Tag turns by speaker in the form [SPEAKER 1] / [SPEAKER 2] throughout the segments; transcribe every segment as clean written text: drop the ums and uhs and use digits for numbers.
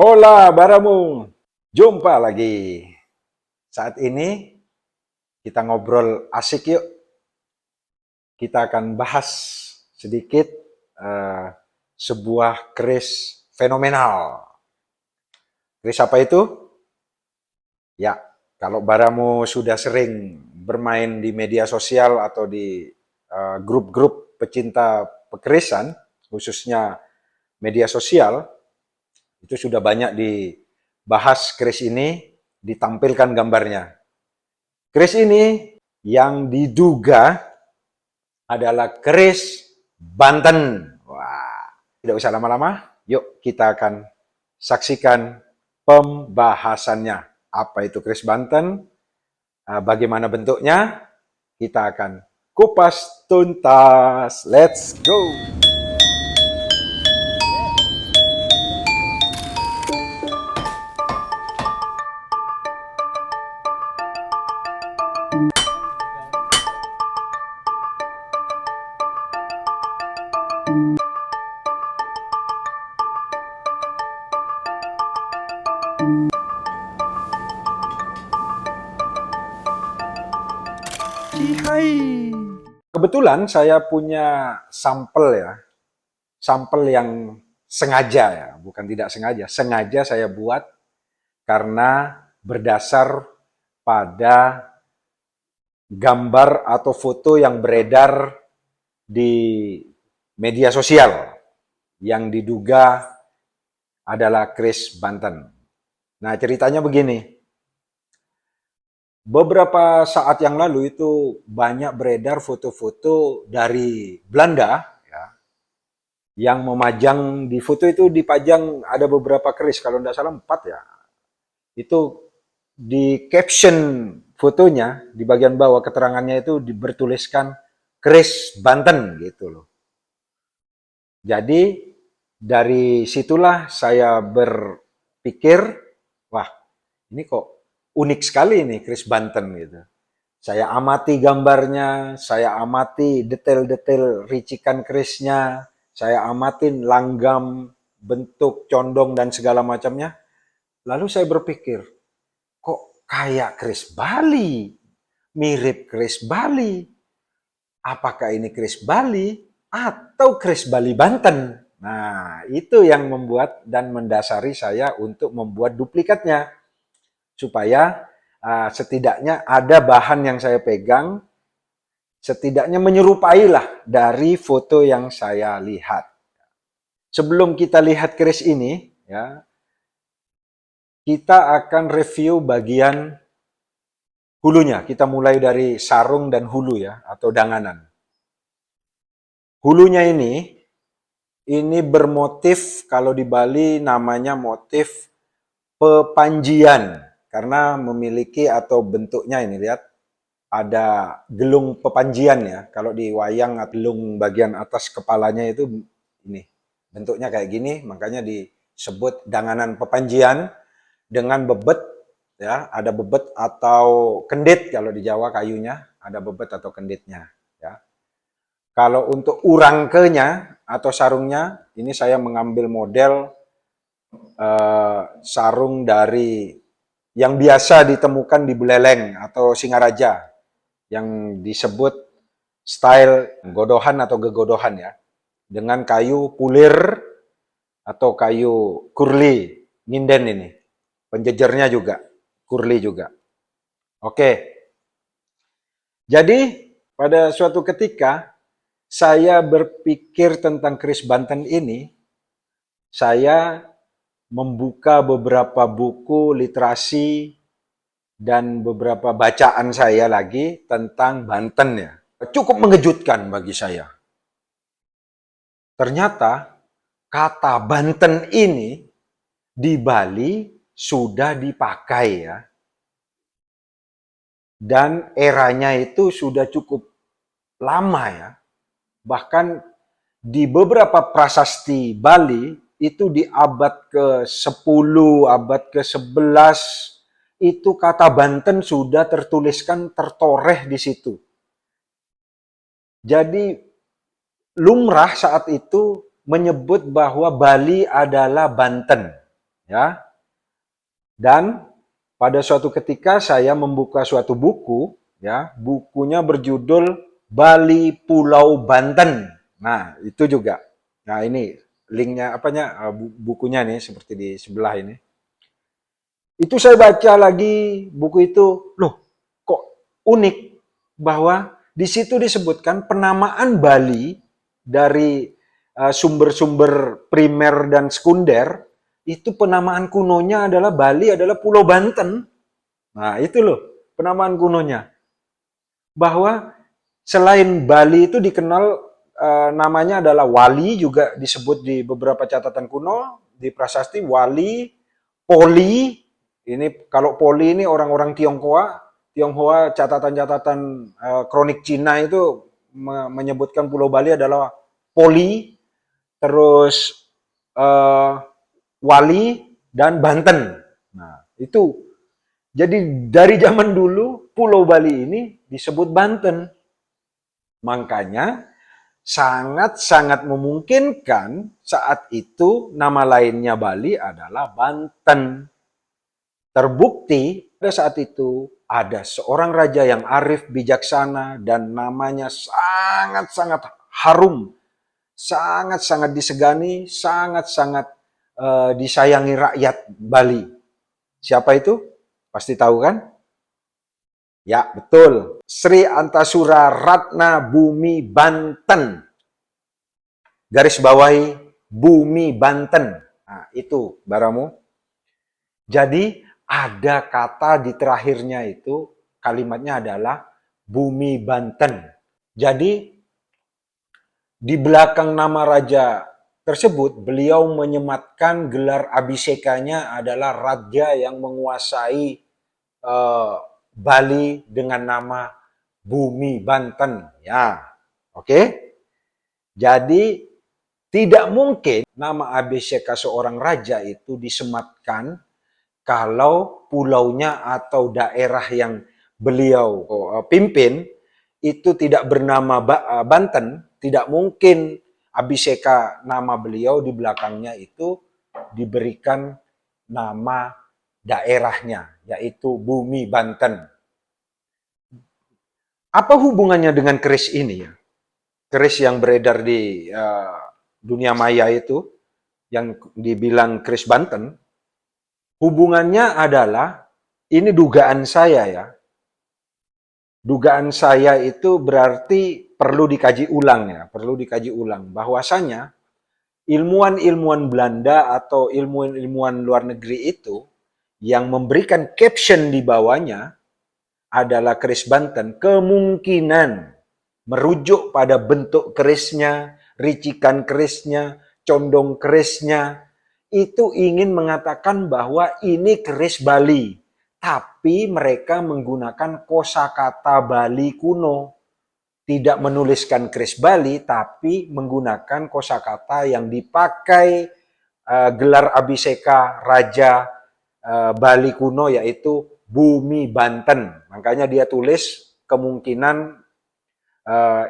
[SPEAKER 1] Hola, Baramu. Jumpa lagi. Saat ini kita ngobrol asik yuk. Kita akan bahas sedikit eh, sebuah keris fenomenal. Keris apa itu? Ya, kalau Baramu sudah sering bermain di media sosial atau di grup-grup pecinta pekerisan, khususnya media sosial, itu sudah banyak dibahas keris ini, ditampilkan gambarnya. Keris ini yang diduga adalah keris Banten. Wah, tidak usah lama-lama, yuk kita akan saksikan pembahasannya. Apa itu keris Banten? Bagaimana bentuknya? Kita akan kupas tuntas. Let's go! Cihai. Kebetulan saya punya sampel ya, sampel yang sengaja ya, bukan tidak sengaja, sengaja saya buat karena berdasar pada gambar atau foto yang beredar di media sosial yang diduga adalah keris Banten. Nah, ceritanya begini. Beberapa saat yang lalu itu banyak beredar foto-foto dari Belanda ya, yang memajang di foto itu dipajang ada beberapa keris, kalau tidak salah 4 ya. Itu di caption fotonya, di bagian bawah keterangannya itu bertuliskan keris Banten gitu loh. Jadi dari situlah saya berpikir, wah ini kok unik sekali ini keris Banten gitu. Saya amati gambarnya, saya amati detail-detail ricikan kerisnya, saya amatin langgam, bentuk, condong, dan segala macamnya. Lalu saya berpikir, kok kayak keris Bali, mirip keris Bali. Apakah ini keris Bali atau keris Bali Banten? Nah, itu yang membuat dan mendasari saya untuk membuat duplikatnya. Supaya setidaknya ada bahan yang saya pegang, setidaknya menyerupai lah dari foto yang saya lihat. Sebelum kita lihat keris ini, ya, kita akan review bagian hulunya. Kita mulai dari sarung dan hulu ya, atau danganan. Hulunya ini bermotif, kalau di Bali namanya motif pepanjian. Karena memiliki atau bentuknya ini, lihat. Ada gelung pepanjian ya. Kalau di wayang, gelung bagian atas kepalanya itu ini. Bentuknya kayak gini, makanya disebut danganan pepanjian dengan bebet ya, ada bebet atau kendit kalau di Jawa kayunya, ada bebet atau kenditnya ya. Kalau untuk urangkenya atau sarungnya, ini saya mengambil model sarung dari yang biasa ditemukan di Buleleng atau Singaraja, yang disebut style godohan atau gegodohan ya, dengan kayu pulir atau kayu kurli, nginden ini. Penjejernya juga, kurli juga. Oke, jadi pada suatu ketika saya berpikir tentang keris Banten ini, saya membuka beberapa buku literasi dan beberapa bacaan saya lagi tentang Banten ya. Cukup mengejutkan bagi saya. Ternyata kata Banten ini di Bali sudah dipakai ya. Dan eranya itu sudah cukup lama ya. Bahkan di beberapa prasasti Bali itu di abad ke-10, abad ke-11 itu kata Banten sudah tertuliskan, tertoreh di situ. Jadi lumrah saat itu menyebut bahwa Bali adalah Banten. ya. Dan pada suatu ketika saya membuka suatu buku, ya, bukunya berjudul Bali Pulau Banten. Nah, itu juga. Nah, ini linknya apanya bukunya nih seperti di sebelah ini. Itu saya baca lagi buku itu, loh, kok unik bahwa di situ disebutkan penamaan Bali dari sumber-sumber primer dan sekunder, itu penamaan kunonya adalah Bali adalah Pulau Banten. Nah, itu loh penamaan kunonya. Bahwa selain Bali itu dikenal namanya adalah Wali, juga disebut di beberapa catatan kuno, di prasasti Wali, Poli. Ini kalau Poli ini orang-orang Tionghoa catatan-catatan kronik Cina itu menyebutkan Pulau Bali adalah Poli, terus uh, Wali dan Banten. Nah, itu jadi dari zaman dulu Pulau Bali ini disebut Banten. Makanya sangat-sangat memungkinkan saat itu nama lainnya Bali adalah Banten. Terbukti pada saat itu ada seorang raja yang arif, bijaksana, dan namanya sangat-sangat harum, sangat-sangat disegani, sangat-sangat disayangi rakyat Bali. Siapa itu? Pasti tahu kan? Ya, betul. Sri Antasura Ratna Bumi Banten. Garis bawahi Bumi Banten. Nah, itu baramu. Jadi ada kata di terakhirnya itu, kalimatnya adalah Bumi Banten. Jadi di belakang nama raja tersebut, beliau menyematkan gelar abhisekanya adalah raja yang menguasai Bali dengan nama Bumi Banten. Ya, oke. Jadi tidak mungkin nama abhiseka seorang raja itu disematkan kalau pulaunya atau daerah yang beliau pimpin itu tidak bernama Banten. Tidak mungkin abhiseka nama beliau di belakangnya itu diberikan nama daerahnya, yaitu Bumi Banten. Apa hubungannya dengan keris ini ya? Keris yang beredar di dunia maya itu, yang dibilang keris Banten, hubungannya adalah, ini dugaan saya ya, dugaan saya itu berarti perlu dikaji ulang ya, perlu dikaji ulang, bahwasanya ilmuwan-ilmuwan Belanda atau ilmuwan-ilmuwan luar negeri itu yang memberikan caption di bawahnya adalah keris Banten, kemungkinan merujuk pada bentuk kerisnya, ricikan kerisnya, condong kerisnya, itu ingin mengatakan bahwa ini keris Bali. Tapi mereka menggunakan kosakata Bali kuno. Tidak menuliskan keris Bali, tapi menggunakan kosakata yang dipakai gelar abhiseka Raja Bali kuno, yaitu Bumi Banten. Makanya dia tulis kemungkinan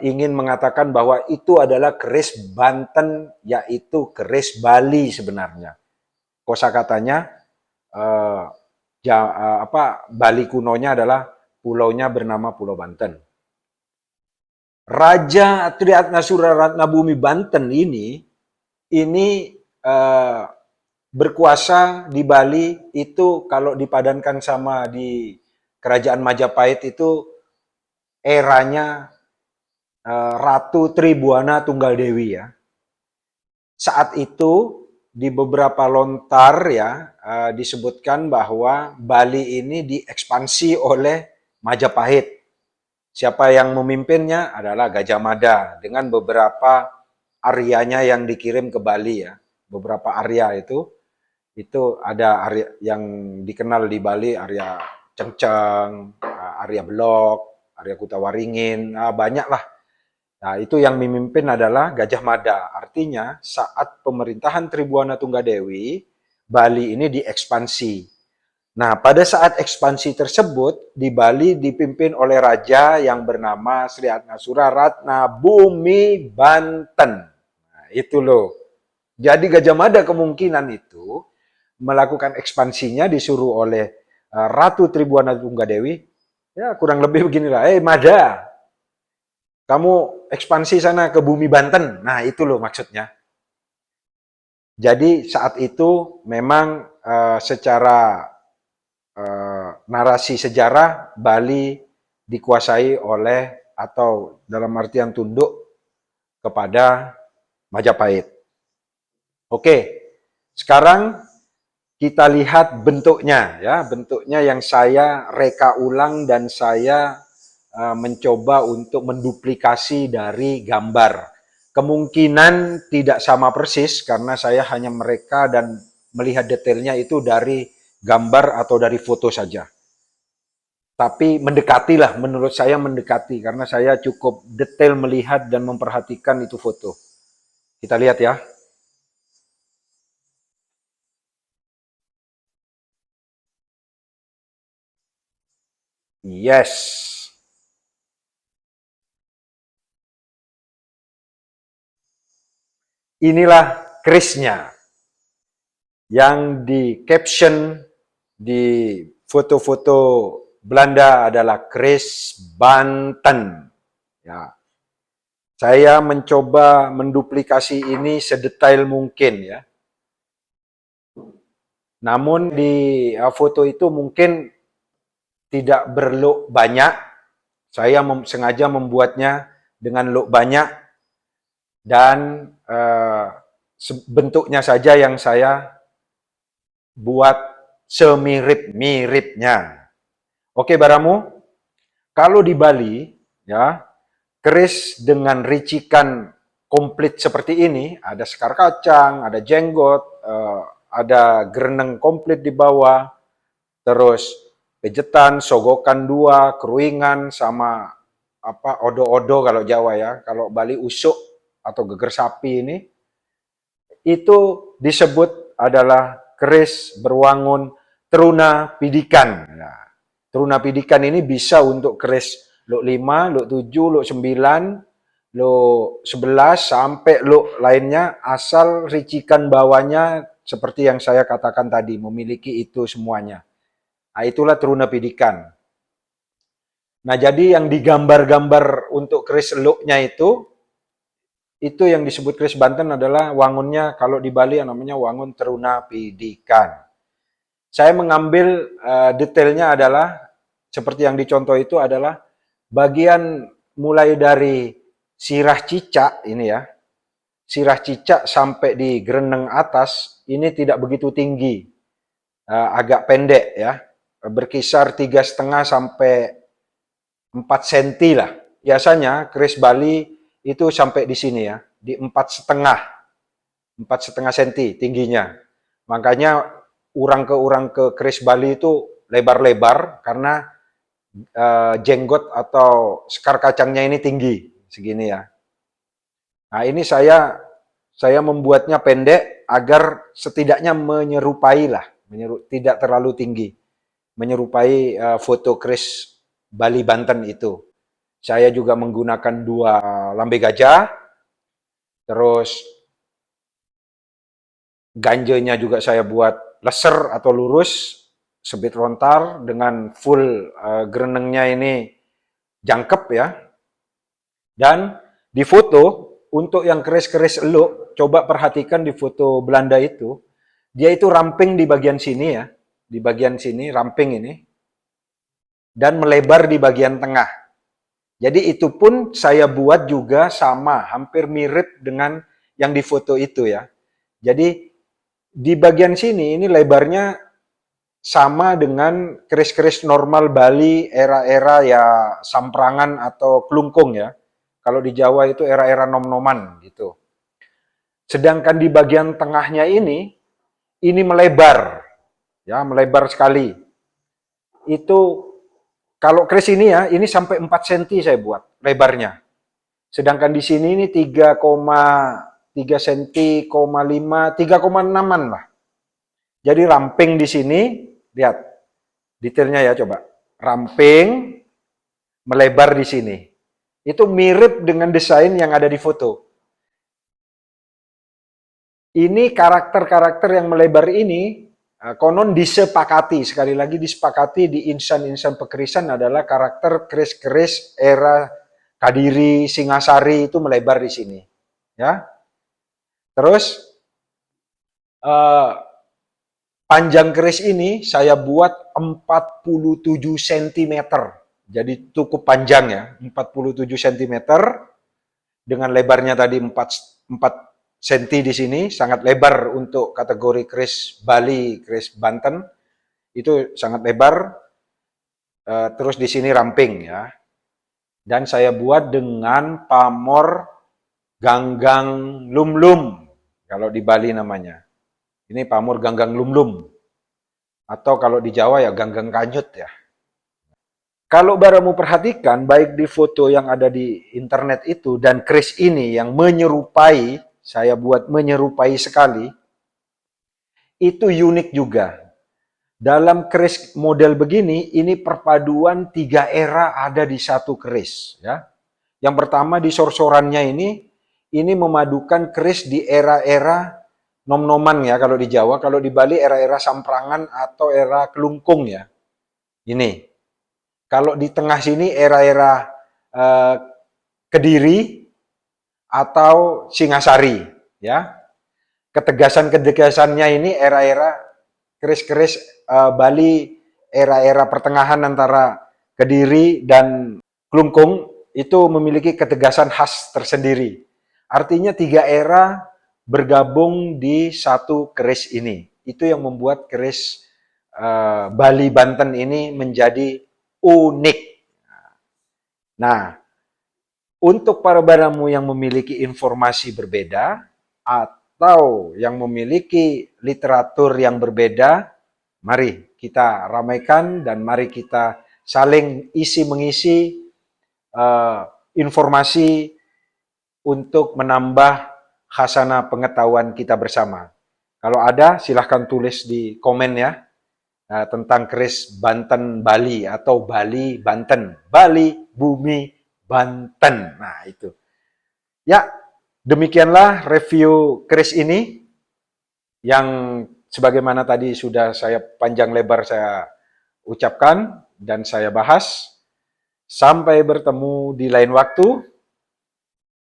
[SPEAKER 1] ingin mengatakan bahwa itu adalah keris Banten, yaitu keris Bali sebenarnya. Kosakatanya Bali kunonya adalah pulaunya bernama Pulau Banten. Raja Triatnasura Ratna Bumi Banten ini berkuasa di Bali itu kalau dipadankan sama di Kerajaan Majapahit itu eranya Ratu Tribuana Tunggal Dewi ya. Saat itu di beberapa lontar ya disebutkan bahwa Bali ini diekspansi oleh Majapahit. Siapa yang memimpinnya adalah Gajah Mada dengan beberapa aryanya yang dikirim ke Bali ya. Beberapa arya itu ada Arya yang dikenal di Bali, Arya Cengceng, Arya Blok, Arya Kutawaringin, banyak lah. Nah, itu yang memimpin adalah Gajah Mada. Artinya saat pemerintahan Tribuana Tunggadewi, Bali ini diekspansi. Nah, pada saat ekspansi tersebut, di Bali dipimpin oleh raja yang bernama Sri Atnasura Ratna Bumi Banten. Nah, itu loh. Jadi Gajah Mada kemungkinan itu melakukan ekspansinya disuruh oleh Ratu Tribuana Tunggadewi, ya kurang lebih beginilah, Mada, kamu ekspansi sana ke bumi Banten. Nah itu loh maksudnya. Jadi saat itu memang secara narasi sejarah Bali dikuasai oleh atau dalam artian tunduk kepada Majapahit. Oke, sekarang kita lihat bentuknya ya, bentuknya yang saya reka ulang dan saya mencoba untuk menduplikasi dari gambar. Kemungkinan tidak sama persis karena saya hanya mereka dan melihat detailnya itu dari gambar atau dari foto saja. Tapi mendekatilah, menurut saya mendekati karena saya cukup detail melihat dan memperhatikan itu foto. Kita lihat ya. Yes. Inilah kerisnya yang di caption di foto-foto Belanda adalah keris Banten. Ya. Saya mencoba menduplikasi ini sedetail mungkin ya. Namun di foto itu mungkin tidak berlook banyak. Saya sengaja membuatnya dengan look banyak dan bentuknya saja yang saya buat semirip-miripnya. Oke, Baramu, kalau di Bali ya, keris dengan ricikan komplit seperti ini, ada sekar kacang, ada jenggot, ada gereneng komplit di bawah, terus pejetan, sogokan dua, keruingan, sama apa odo-odo kalau Jawa ya, kalau Bali usuk atau geger sapi ini, itu disebut adalah keris berwangun teruna pidikan. Nah, teruna pidikan ini bisa untuk keris luk 5, luk 7, luk 9, luk 11 sampai luk lainnya asal ricikan bawahnya seperti yang saya katakan tadi memiliki itu semuanya. Nah, itulah teruna pidikan. Nah, jadi yang digambar-gambar untuk keris luknya itu yang disebut keris Banten adalah wangunnya kalau di Bali yang namanya wangun teruna pidikan. Saya mengambil detailnya adalah seperti yang dicontoh itu adalah bagian mulai dari sirah cicak ini ya, sirah cicak sampai di gereneng atas ini tidak begitu tinggi, agak pendek ya, berkisar 3,5 sampai 4 cm lah. Biasanya keris Bali itu sampai di sini ya, di 4,5 cm tingginya. Makanya urang ke keris Bali itu lebar-lebar karena jenggot atau sekar kacangnya ini tinggi segini ya. Nah, ini saya membuatnya pendek agar setidaknya menyerupai lah, tidak terlalu tinggi, menyerupai foto keris Bali Banten itu. Saya juga menggunakan 2 lambe gajah, terus ganjenya juga saya buat leser atau lurus, sebit lontar dengan full gerenengnya ini jangkep ya. Dan di foto, untuk yang keris-keris eluk, coba perhatikan di foto Belanda itu, dia itu ramping di bagian sini ya, di bagian sini ramping ini, dan melebar di bagian tengah. Jadi itu pun saya buat juga sama, hampir mirip dengan yang di foto itu ya. Jadi di bagian sini ini lebarnya sama dengan keris-keris normal Bali era-era ya Samprangan atau Klungkung ya. Kalau di Jawa itu era-era nom-noman gitu. Sedangkan di bagian tengahnya ini melebar. Ya, melebar sekali. Itu kalau keris ini ya, ini sampai 4 cm saya buat lebarnya. Sedangkan di sini ini 3,3 cm, 5, 3,6-an lah. Jadi ramping di sini, lihat detailnya ya coba. Ramping, melebar di sini. Itu mirip dengan desain yang ada di foto. Ini karakter-karakter yang melebar ini konon disepakati, sekali lagi disepakati di insan-insan pekerisan adalah karakter keris-keris era Kadiri, Singasari itu melebar di sini. Ya, terus eh, panjang keris ini saya buat 47 cm. Jadi cukup panjang ya, 47 cm dengan lebarnya tadi 4 cm di sini, sangat lebar untuk kategori keris Bali, keris Banten. Itu sangat lebar. Terus di sini ramping ya. Dan saya buat dengan pamor ganggang lumlum kalau di Bali namanya. Ini pamor ganggang lumlum. Atau kalau di Jawa ya ganggang kanyut ya. Kalau Baramu perhatikan, baik di foto yang ada di internet itu dan keris ini yang menyerupai, saya buat menyerupai sekali, itu unik juga. Dalam keris model begini, ini perpaduan 3 era ada di satu keris. Ya. Yang pertama di sorsorannya ini memadukan keris di era-era nom-noman ya kalau di Jawa, kalau di Bali era-era samprangan atau era kelungkung ya. Ini. Kalau di tengah sini era-era eh, Kediri atau Singasari ya. Ketegasan-ketegasannya ini era-era keris-keris Bali era-era pertengahan antara Kediri dan Klungkung itu memiliki ketegasan khas tersendiri. Artinya 3 era bergabung di satu keris ini. Itu yang membuat keris Bali Banten ini menjadi unik. Nah, untuk para baramu yang memiliki informasi berbeda atau yang memiliki literatur yang berbeda, mari kita ramaikan dan mari kita saling isi mengisi informasi untuk menambah khasanah pengetahuan kita bersama. Kalau ada silahkan tulis di komen ya tentang keris Banten Bali atau Bali Banten. Bali Bumi Banten. Nah itu. Ya, demikianlah review keris ini yang sebagaimana tadi sudah saya panjang lebar saya ucapkan dan saya bahas. Sampai bertemu di lain waktu.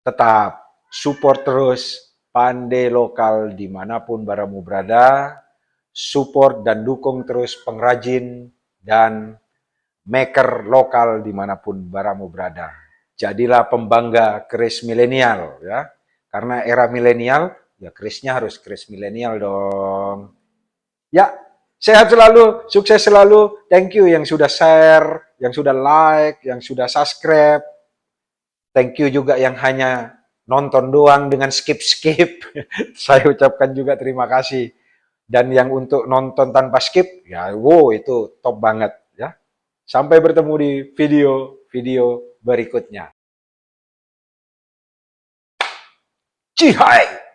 [SPEAKER 1] Tetap support terus Pandai Lokal dimanapun Baramu berada. Support dan dukung terus pengrajin dan maker lokal dimanapun Baramu berada. Jadilah pembangga keris milenial ya. Karena era milenial, ya kerisnya harus keris milenial dong. Ya, sehat selalu, sukses selalu. Thank you yang sudah share, yang sudah like, yang sudah subscribe. Thank you juga yang hanya nonton doang dengan skip-skip. Saya ucapkan juga terima kasih. Dan yang untuk nonton tanpa skip, ya wow itu top banget ya. Sampai bertemu di video-video berikutnya. Cihai!